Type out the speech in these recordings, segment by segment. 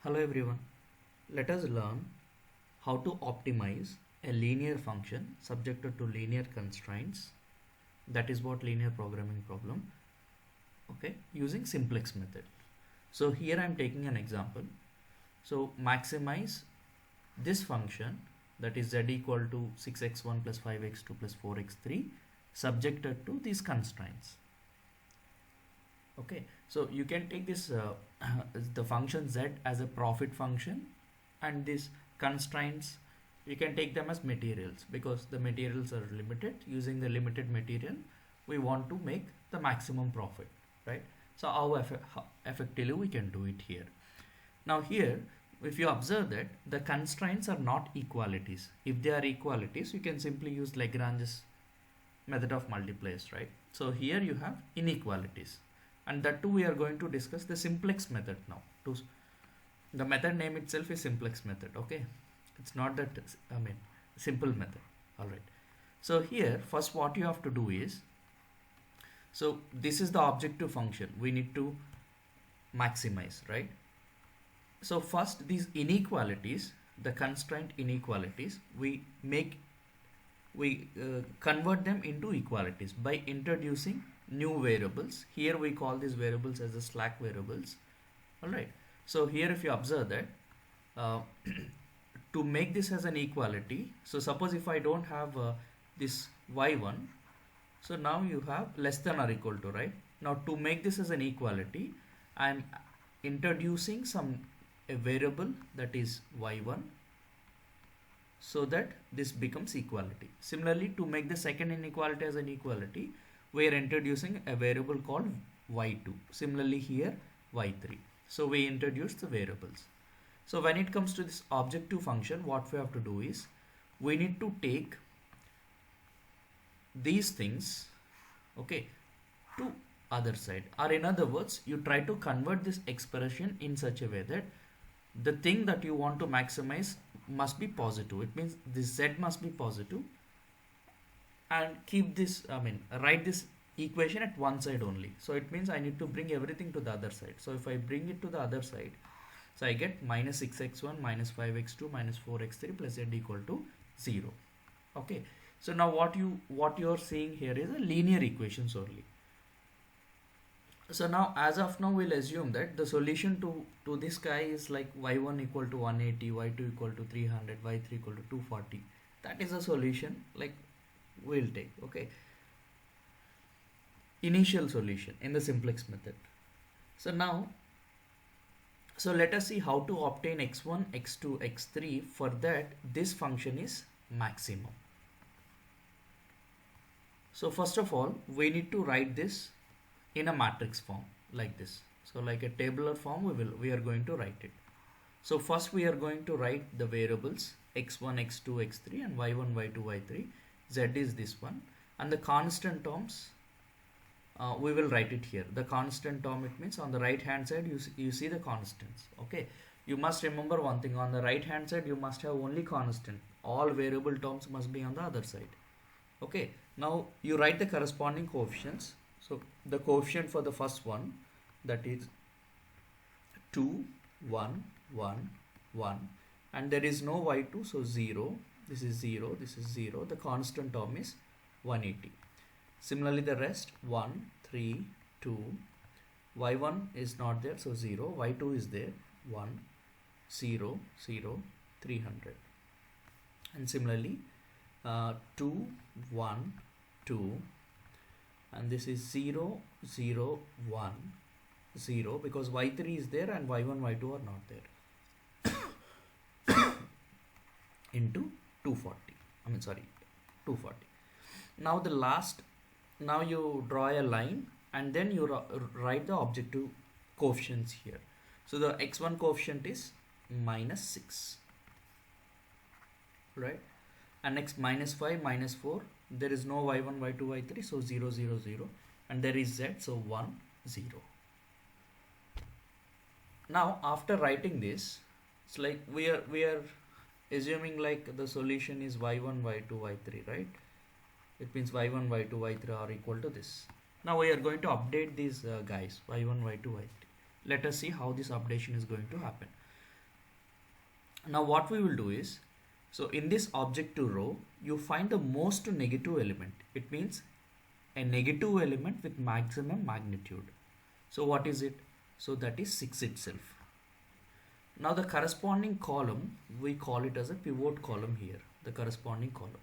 Hello everyone. Let us learn how to optimize a linear function subjected to linear constraints. That is what linear programming problem. Okay, using simplex method. So here I am taking an example. So maximize this function, that is z equal to 6x1 plus 5x2 plus 4x3 subjected to these constraints. Okay, so you can take this the function z as a profit function, and these constraints you can take them as materials because the materials are limited. Using the limited material we want to make the maximum profit, right? So how effectively we can do it here. Now here, if you observe that the constraints are not equalities. If they are equalities, you can simply use Lagrange's method of multipliers, right? So here you have inequalities, and that too we are going to discuss the simplex method now. The method name itself is simplex method. Okay, it's not that simple method. All right, so here first what you have to do is, so this is the objective function we need to maximize, right? So first these inequalities, the constraint inequalities, we convert them into equalities by introducing new variables. Here we call these variables as the slack variables. All right, so here if you observe that to make this as an equality, so suppose if I don't have this y1, so now you have less than or equal to, right? Now to make this as an equality, I am introducing a variable that is y1, so that this becomes equality. Similarly, to make the second inequality as an equality, we are introducing a variable called y2. Similarly here y3. So we introduce the variables. So when it comes to this objective function, what we have to do is we need to take these things, okay, to other side, or in other words, you try to convert this expression in such a way that the thing that you want to maximize must be positive. It means this z must be positive, and keep this, write this equation at one side only. So it means I need to bring everything to the other side. So if I bring it to the other side, so I get minus 6x1 minus 5x2 minus 4x3 plus z equal to 0. Okay, so now what you are seeing here is a linear equations only. So now as of now we'll assume that the solution to this guy is like y1 equal to 180, y2 equal to 300, y3 equal to 240. That is a solution like we'll take. Okay, initial solution in the simplex method. So now, so let us see how to obtain x1, x2, x3. For that, this function is maximum. So first of all, we need to write this in a matrix form like this. So like a tabular form we are going to write it. So first we are going to write the variables x1, x2, x3 and y1, y2, y3. Z is this one, and the constant terms we will write it here. The constant term, it means on the right hand side you see the constants. Okay, you must remember one thing, on the right hand side you must have only constant. All variable terms must be on the other side. Okay, now you write the corresponding coefficients. So the coefficient for the first one, that is 2, 1, 1, 1, and there is no y2, so 0. This is 0, this is 0. The constant term is 180. Similarly the rest 1, 3, 2, y1 is not there, so 0, y2 is there, 1, 0, 0, 300. And similarly 2, 1, 2, and this is 0, 0, 1, 0, because y3 is there and y1, y2 are not there, into 240. 240. Now the last, now you draw a line and then you write the objective coefficients here. So the x1 coefficient is minus 6, right? And next minus 5, minus 4, there is no y1, y2, y3, so 0, 0, 0, and there is z, so 1, 0. Now after writing this, it's like we are assuming like the solution is y1, y2, y3, right? It means y1, y2, y3 are equal to this. Now we are going to update these guys y1, y2, y3. Let us see how this updation is going to happen. Now what we will do is, so in this object to row, you find the most negative element. It means a negative element with maximum magnitude. So what is it? So that is 6 itself. Now the corresponding column, we call it as a pivot column here, the corresponding column.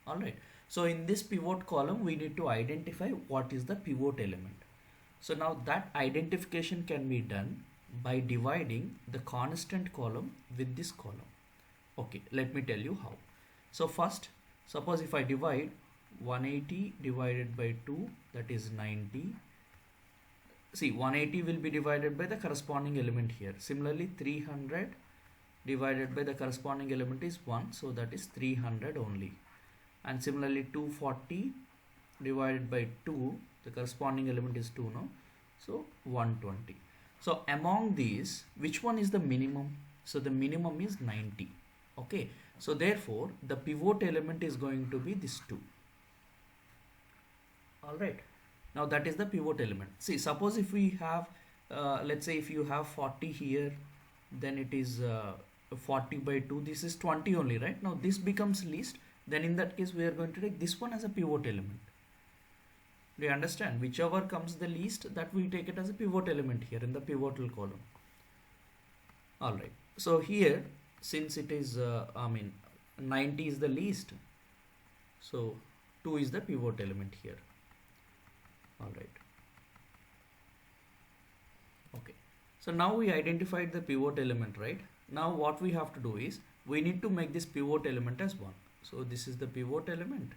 Alright. So in this pivot column, we need to identify what is the pivot element. So now that identification can be done by dividing the constant column with this column. Okay, let me tell you how. So first, suppose if I divide 180 divided by 2, that is 90. See, 180 will be divided by the corresponding element here. Similarly, 300 divided by the corresponding element is 1, so that is 300 only. And similarly, 240 divided by 2, the corresponding element is 2, no? So 120. So among these, which one is the minimum? So the minimum is 90. Okay. So therefore, the pivot element is going to be this 2. Alright. Now that is the pivot element. See, suppose if we have, let's say if you have 40 here, then it is 40 by 2. This is 20 only, right? Now this becomes least. Then in that case, we are going to take this one as a pivot element. Do you understand? Whichever comes the least, that we take it as a pivot element here in the pivotal column. Alright. So here, since it is, 90 is the least. So 2 is the pivot element here. Alright. Okay. So now we identified the pivot element, right? Now what we have to do is, we need to make this pivot element as 1. So this is the pivot element.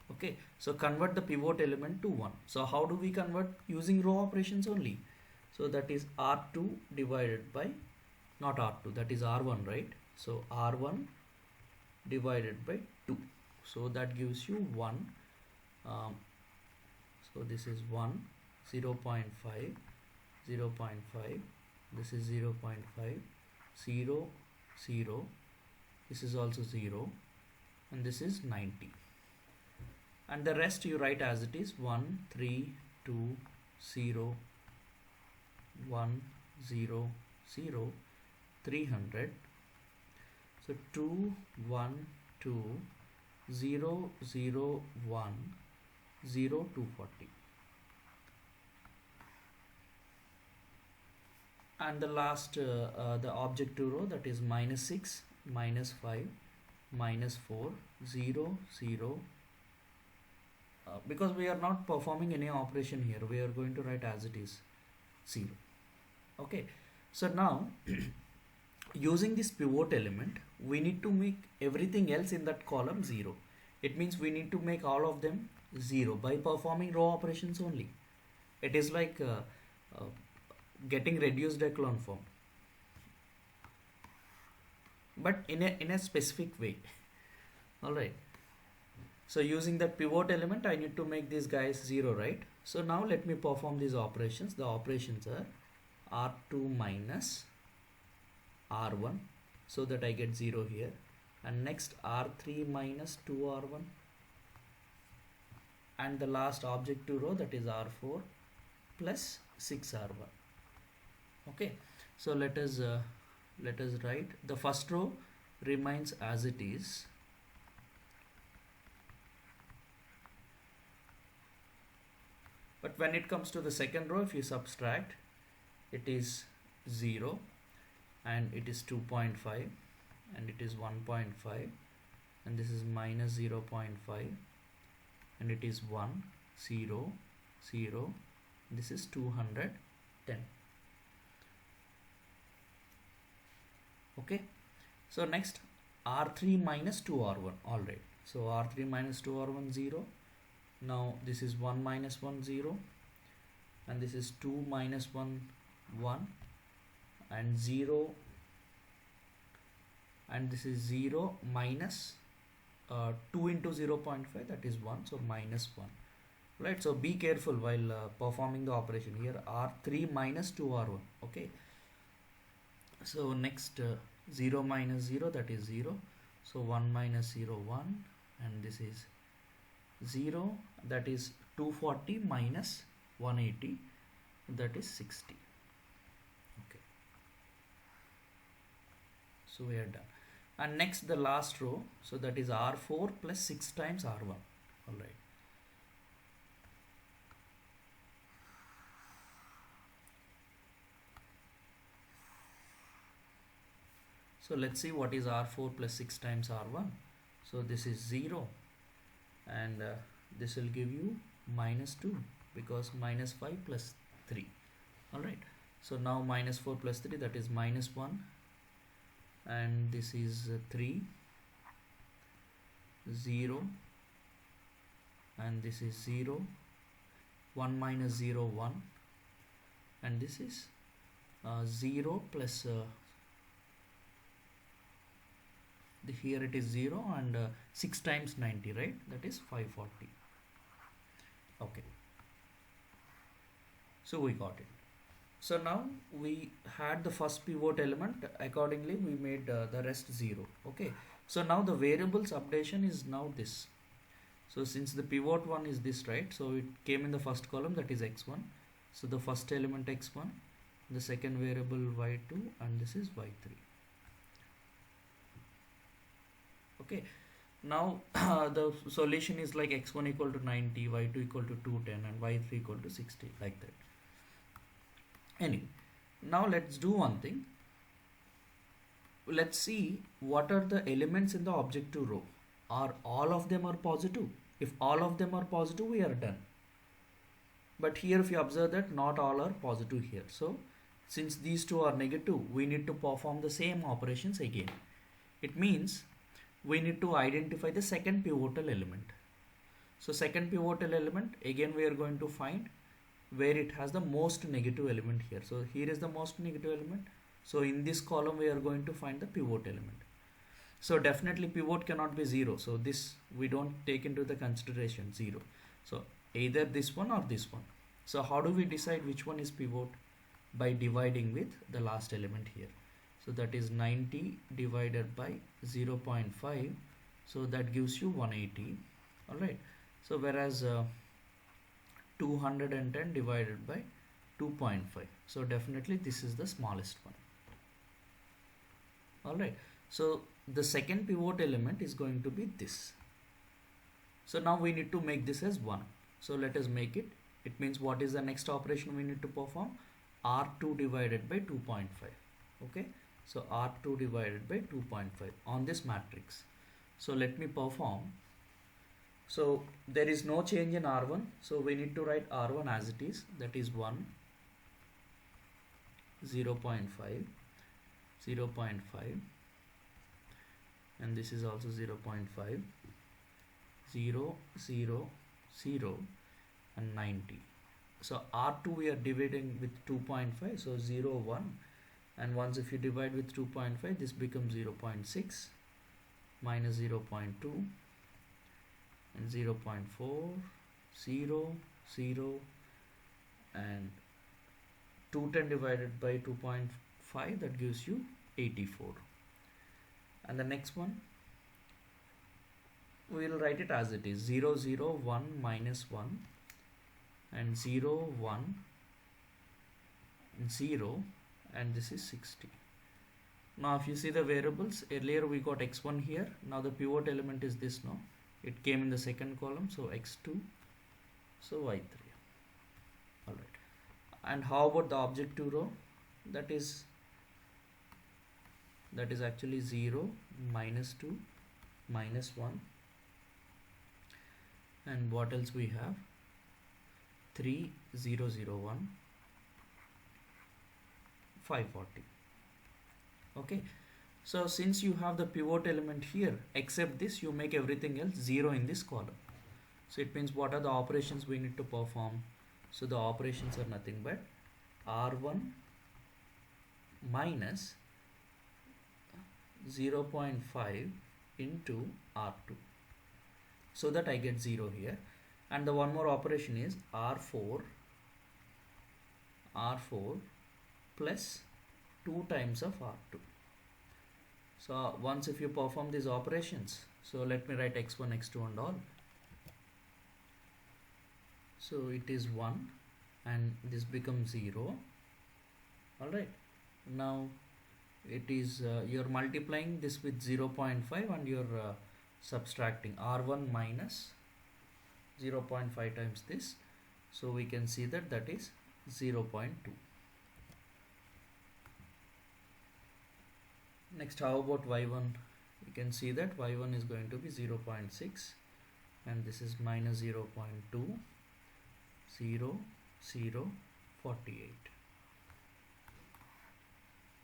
Okay, so convert the pivot element to 1. So how do we convert? Using row operations only. So that is R2 divided by, not R2, that is R1, right? So R1 divided by 2. So that gives you 1. So this is 1, 0 0.5, 0 0.5, this is 0 0.5, 0, 0. This is also 0, and this is 90. And the rest you write as it is 1, 3, 2, 0, 1, 0, 0, 300. So 2, 1, 2, 0, 0, 1, 0, 240. And the last, the object to row, that is minus 6, minus 5, minus 4, 0, 0. Because we are not performing any operation here, we are going to write as it is 0. Okay. So now, using this pivot element, we need to make everything else in that column 0. It means we need to make all of them 0 by performing row operations only. It is like getting reduced echelon form, but in a specific way. Alright. So using that pivot element, I need to make these guys 0, right? So now let me perform these operations. The operations are R2 minus R1, so that I get 0 here. And next R3 minus 2R1. And the last object to row, that is R4 plus 6R1. Okay. So let us write. The first row remains as it is. But when it comes to the second row, if you subtract, it is 0, and it is 2.5, and it is 1.5, and this is minus 0.5, and it is 1, 0, 0, this is 210. Okay. So next, R3 minus 2R1. Alright. So R3 minus 2R1, 0. Now this is 1 minus 1, 0, and this is 2 minus 1, 1, and 0, and this is 0 minus 2 into 0.5, that is 1, so minus 1. Right, so be careful while performing the operation here. R3 minus 2R1. Okay. So next 0 minus 0, that is 0. So 1 minus 0, 1, and this is 0, that is 240 minus 180, that is 60. Okay. So we are done. And next the last row, so that is R4 plus 6 times R1. Alright. So let's see what is R4 plus 6 times R1. So this is 0, and this will give you minus 2, because minus 5 plus 3. Alright. So now minus 4 plus 3, that is minus 1, and this is 3, 0, and this is 0, 1 minus 0, 1, and this is 0 plus here it is 0, and 6 times 90, right? That is 540. Okay. So we got it. So now we had the first pivot element, accordingly we made the rest 0. Okay. So now the variables updation is now this. So since the pivot one is this, right? So it came in the first column, that is x1. So the first element x1, the second variable y2, and this is y3. Okay. Now the solution is like x1 equal to 90, y2 equal to 210, and y3 equal to 60, like that. Anyway, now let's do one thing. Let's see what are the elements in the objective row. Are all of them are positive? If all of them are positive, we are done. But here if you observe that not all are positive here. So since these two are negative, we need to perform the same operations again. It means we need to identify the second pivotal element. So second pivotal element, again we are going to find where it has the most negative element here. So here is the most negative element. So in this column we are going to find the pivot element. So definitely pivot cannot be 0. So this we don't take into the consideration 0. So either this one or this one. So how do we decide which one is pivot? By dividing with the last element here. So that is 90 divided by 0.5. So that gives you 180. Alright. So whereas 210 divided by 2.5. So definitely this is the smallest one. Alright. So the second pivot element is going to be this. So now we need to make this as 1. So let us make it. It means what is the next operation we need to perform? R2 divided by 2.5. Okay. So R2 divided by 2.5 on this matrix. So let me perform. So there is no change in R1. So we need to write R1 as it is. That is 1, 0.5, 0.5, and this is also 0.5, 0, 0, 0, and 90. So R2 we are dividing with 2.5. So 0, 1. And once if you divide with 2.5, this becomes 0.6 minus 0.2 and 0.4, 0, 0, and 210 divided by 2.5, that gives you 84. And the next one, we will write it as it is 0, 0, 1 minus 1 and 0, 1, 0, and this is 60. Now if you see the variables, earlier we got x1 here. Now the pivot element is this now. It came in the second column, so x2, so y3. Alright. And how about the objective row? That is actually 0, minus 2, minus 1. And what else we have? 3, 0, 0, 1. 540. Okay. So since you have the pivot element here, except this, you make everything else 0 in this column. So it means what are the operations we need to perform? So the operations are nothing but R1 minus 0.5 into R2. So that I get 0 here. And the one more operation is R4 plus 2 times of R2. So once if you perform these operations, so let me write x1, x2 and all. So it is 1 and this becomes 0. Alright. Now it is you're multiplying this with 0.5 and you're subtracting r1 minus 0.5 times this, so we can see that that is 0.2. Next, how about y1? You can see that y1 is going to be 0.6 and this is minus 0.2, 0, 0, 48.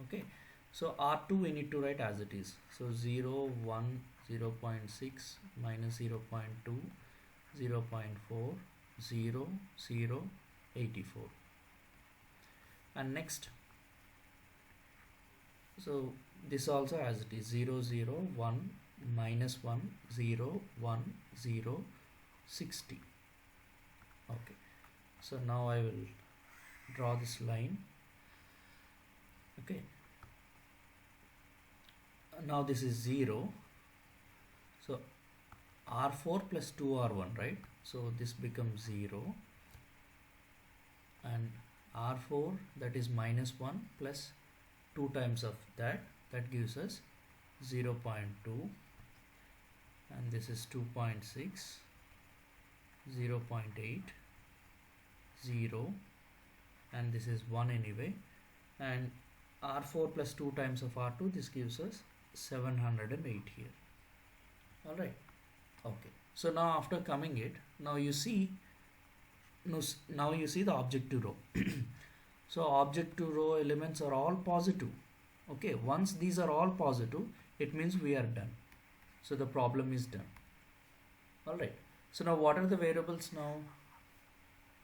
Okay, so r2 we need to write as it is. So 0, 1, 0.6 minus 0.2, 0.4, 0, 0, 84. And next, so this also as it is 0, 0, 1, minus 1, 0, 1, 0, 60. Okay, so now I will draw this line. Okay, now this is 0, so r4 plus 2r1, right? So this becomes 0 and r4, that is minus 1 plus 2 times of that gives us 0.2 and this is 2.6, 0.8, 0 and this is 1 anyway, and r4 plus 2 times of r2, this gives us 708 here. All right. Okay, so now after coming it, now you see the objective row. So objective row elements are all positive. Okay, once these are all positive, it means we are done. So the problem is done. All right, so now what are the variables now?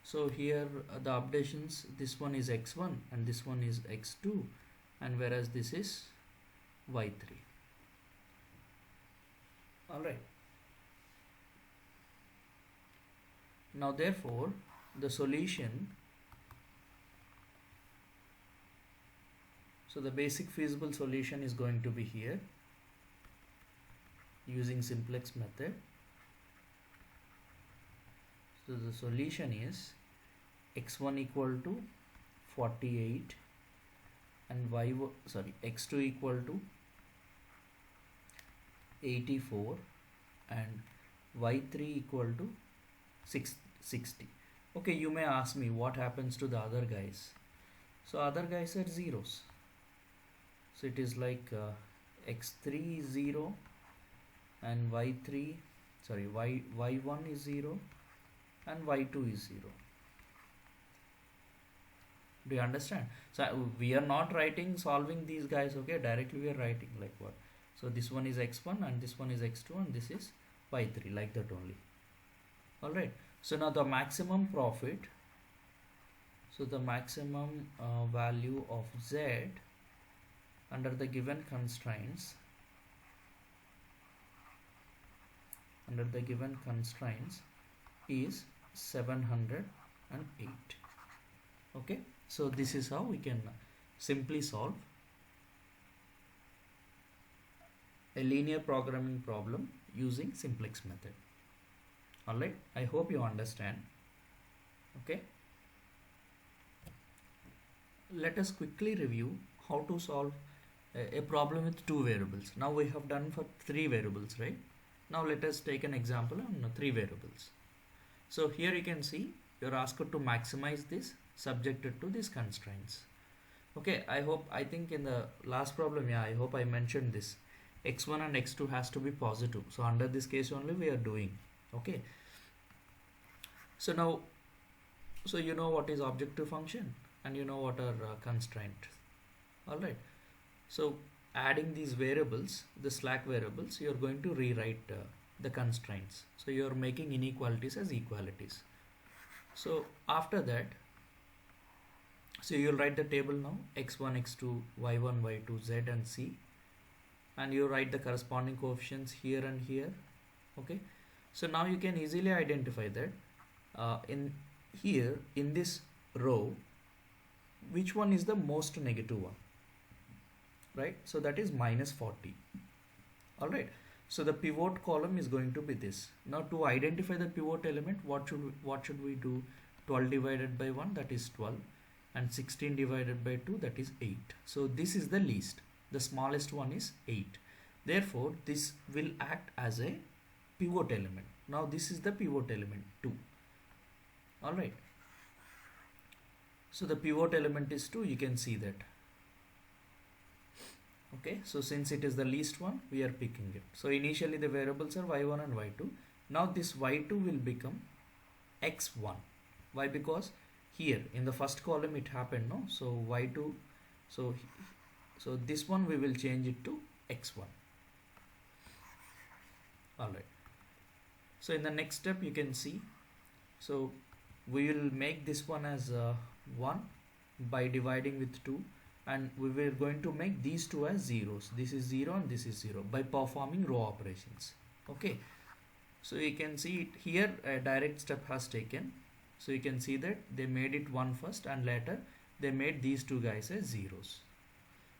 So here the updations, this one is x1 and this one is x2, and whereas this is y3. All right. Now therefore the solution, so the basic feasible solution is going to be here using simplex method. So the solution is x1 equal to 48 and x2 equal to 84 and y3 equal to 60. Okay, you may ask me what happens to the other guys. So other guys are zeros. So it is like x3 is 0 and y1 is 0 and y2 is 0. Do you understand? So we are not solving these guys, okay? Directly we are writing like what? So this one is x1 and this one is x2 and this is y3, like that only. All right. So now the maximum profit, so the maximum value of z under the given constraints is 708. Okay, so this is how we can simply solve a linear programming problem using simplex method. All right, I hope you understand. Okay, let us quickly review how to solve a problem with 2 variables. Now we have done for 3 variables, right? Now let us take an example on 3 variables. So here you can see you're asked to maximize this subjected to these constraints. Okay, I think in the last problem, I hope I mentioned this. x1 and x2 has to be positive. So under this case only we are doing. Okay. So now, so you know what is objective function and you know what are constraints. All right. So adding these variables, the slack variables, you are going to rewrite the constraints. So you are making inequalities as equalities. So after that, so you will write the table now, x1, x2, y1, y2, z and c, and you write the corresponding coefficients here and here. Okay, so now you can easily identify that in this row, which one is the most negative one, right? So that is minus 40. All right, so the pivot column is going to be this. Now to identify the pivot element, what should we do? 12 divided by 1, that is 12, and 16 divided by 2, that is 8. So this is the least. the smallest one is 8. Therefore this will act as a pivot element. Now this is the pivot element 2. Alright, so the pivot element is 2, you can see that. Okay, so since it is the least one, we are picking it. So initially the variables are y1 and y2. Now this y2 will become x1. Why? Because here in the first column it happened, no? So y2, so this one we will change it to x1. Alright, so in the next step you can see, so we will make this one as 1 by dividing with 2, and we were going to make these two as zeros. This is 0 and this is 0 by performing row operations. Okay, so you can see it here, a direct step has taken. So you can see that they made it 1 first and later they made these two guys as zeros.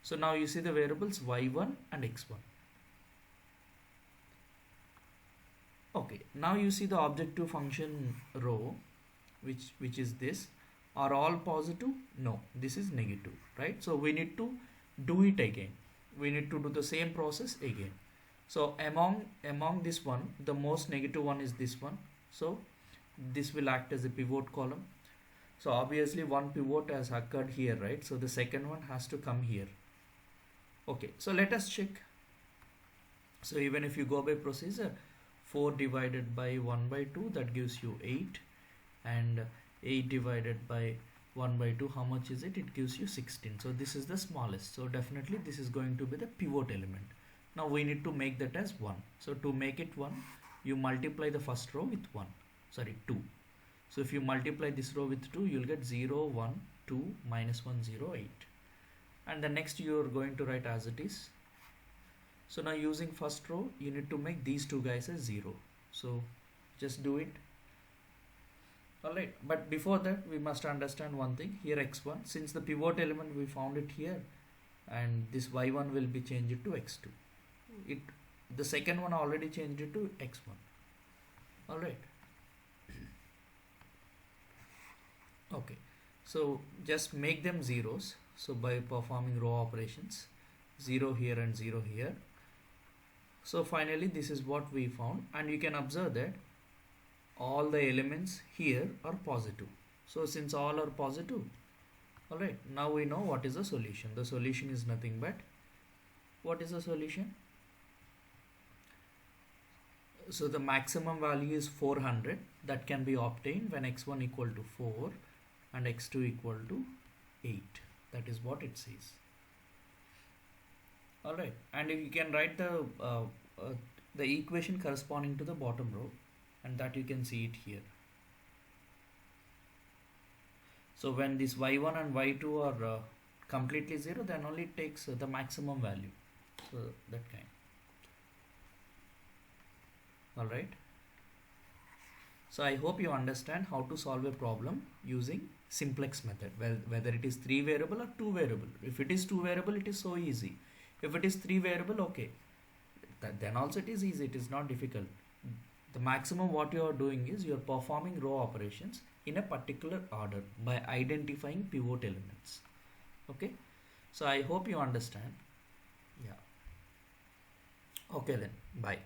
So now you see the variables y1 and x1. Okay, now you see the objective function row, which is this. Are all positive? No, this is negative, right? So we need to do it again. We need to do the same process again. So among this one, the most negative one is this one. So this will act as a pivot column. So obviously one pivot has occurred here, right? So the second one has to come here. Okay, so let us check. So even if you go by procedure, 4 divided by 1 by 2, that gives you 8, and 8 divided by 1 by 2, how much is it? It gives you 16. So this is the smallest. So definitely this is going to be the pivot element. Now we need to make that as 1. So to make it 1, you multiply the first row with 2. So if you multiply this row with 2, you'll get 0, 1, 2, minus 1, 0, 8. And the next you are going to write as it is. So now using first row, you need to make these two guys as 0. So just do it. Alright, but before that we must understand one thing. Here x1, since the pivot element we found it here, and this y1 will be changed to x2. The second one already changed it to x1. Alright. Okay, so just make them zeros. So by performing row operations, 0 here and 0 here. So finally this is what we found, and you can observe that all the elements here are positive. So since all are positive, alright, now we know what is the solution. The solution is nothing but, what is the solution? So the maximum value is 400, that can be obtained when x1 equal to 4 and x2 equal to 8. That is what it says. Alright, and you can write the equation corresponding to the bottom row, and that you can see it here. So when this y1 and y2 are completely 0, then only it takes the maximum value. So that kind. Alright. So I hope you understand how to solve a problem using simplex method. Well, whether it is 3 variable or 2 variable. If it is 2 variable, it is so easy. If it is 3 variable, okay. Then also it is easy. It is not difficult. The maximum what you are doing is you are performing row operations in a particular order by identifying pivot elements. Okay. So I hope you understand. Yeah. Okay then. Bye.